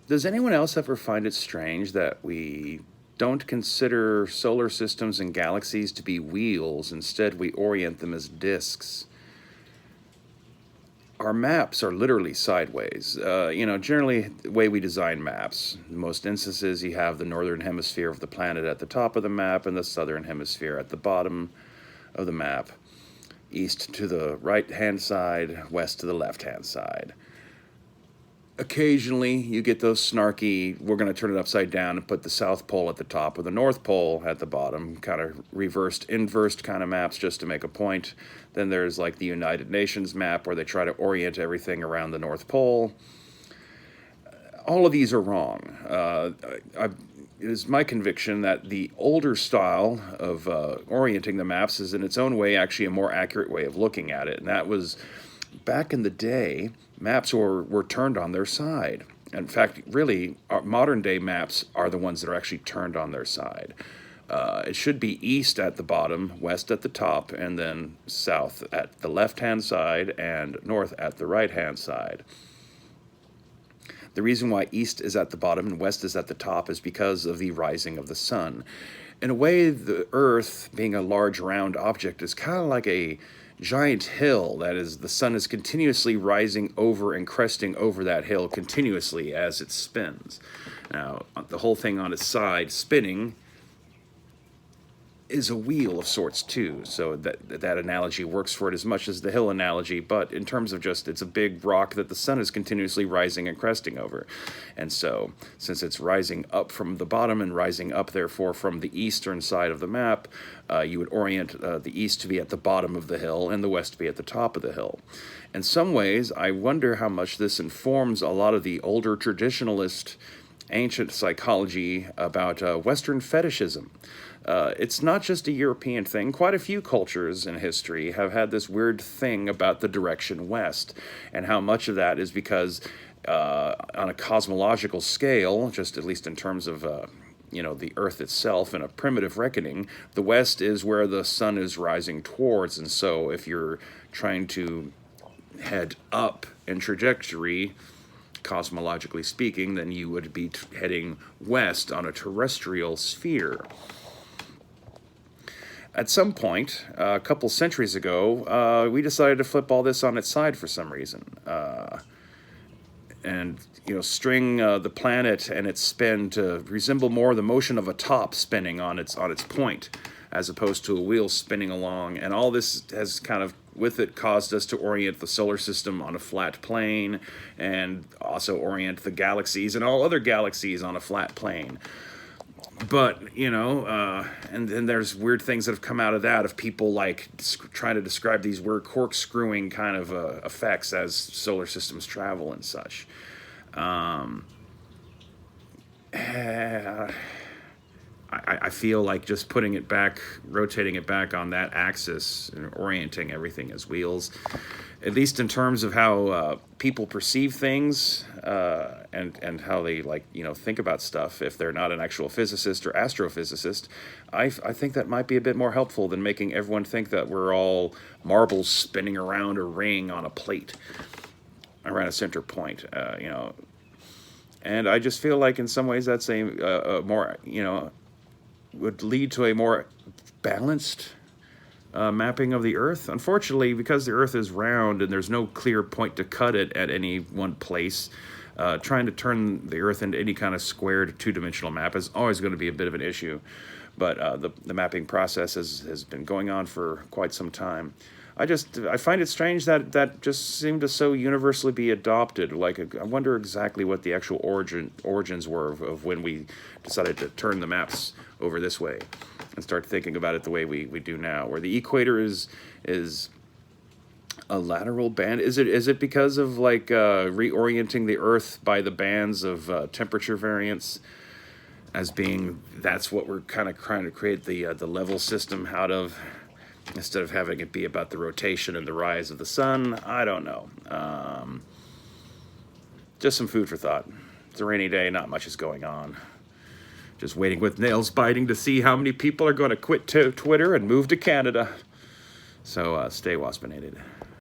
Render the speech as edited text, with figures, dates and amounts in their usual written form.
Does anyone else ever find it strange that we don't consider solar systems and galaxies to be wheels? Instead, we orient them as disks. Our maps are literally sideways. Generally, the way we design maps, in most instances, you have the northern hemisphere of the planet at the top of the map and the southern hemisphere at the bottom of the map. East to the right hand side, west to the left hand side. Occasionally, you get those snarky, we're going to turn it upside down and put the South Pole at the top or the North Pole at the bottom, kind of reversed, inversed kind of maps just to make a point. Then there's like the United Nations map where they try to orient everything around the North Pole. All of these are wrong. It is my conviction that the older style of orienting the maps is in its own way actually a more accurate way of looking at it. And that was back in the day, maps were turned on their side. In fact, really, modern day maps are the ones that are actually turned on their side. It should be east at the bottom, west at the top, and then south at the left-hand side and north at the right-hand side. The reason why east is at the bottom and west is at the top is because of the rising of the sun. In a way, the Earth, being a large round object, is kind of like a giant hill. That is, the sun is continuously rising over and cresting over that hill continuously as it spins. Now, the whole thing on its side spinning is a wheel of sorts too, so that analogy works for it as much as the hill analogy, but in terms of just it's a big rock that the sun is continuously rising and cresting over. And so since it's rising up from the bottom and rising up therefore from the eastern side of the map, you would orient the east to be at the bottom of the hill and the west to be at the top of the hill. In some ways, I wonder how much this informs a lot of the older traditionalist ancient psychology about Western fetishism. It's not just a European thing. Quite a few cultures in history have had this weird thing about the direction west, and how much of that is because on a cosmological scale, just at least in terms of the Earth itself in a primitive reckoning, the west is where the sun is rising towards, and so if you're trying to head up in trajectory, cosmologically speaking, then you would be heading west on a terrestrial sphere. At some point, a couple centuries ago, we decided to flip all this on its side for some reason, and string the planet and its spin to resemble more the motion of a top spinning on its point, as opposed to a wheel spinning along. And all this has kind of, with it, caused us to orient the solar system on a flat plane, and also orient the galaxies and all other galaxies on a flat plane. But, and then there's weird things that have come out of that, of people like trying to describe these weird corkscrewing kind of effects as solar systems travel and such. I feel like just putting it back, rotating it back on that axis and orienting everything as wheels, at least in terms of how people perceive things and how they think about stuff. If they're not an actual physicist or astrophysicist, I think that might be a bit more helpful than making everyone think that we're all marbles spinning around a ring on a plate around a center point. And I just feel like in some ways that's a more would lead to a more balanced mapping of the Earth. Unfortunately, because the Earth is round and there's no clear point to cut it at any one place, trying to turn the Earth into any kind of squared two-dimensional map is always going to be a bit of an issue. But the mapping process has been going on for quite some time. I find it strange that just seemed to so universally be adopted. I wonder exactly what the actual origins were of when we decided to turn the maps over this way and start thinking about it the way we do now, where the equator is a lateral band. Is it because of reorienting the Earth by the bands of temperature variance, as being that's what we're kind of trying to create the level system out of, instead of having it be about the rotation and the rise of the sun? I don't know. Just some food for thought. It's a rainy day, not much is going on. Just waiting with nails biting to see how many people are going to quit Twitter and move to Canada. So stay waspinated.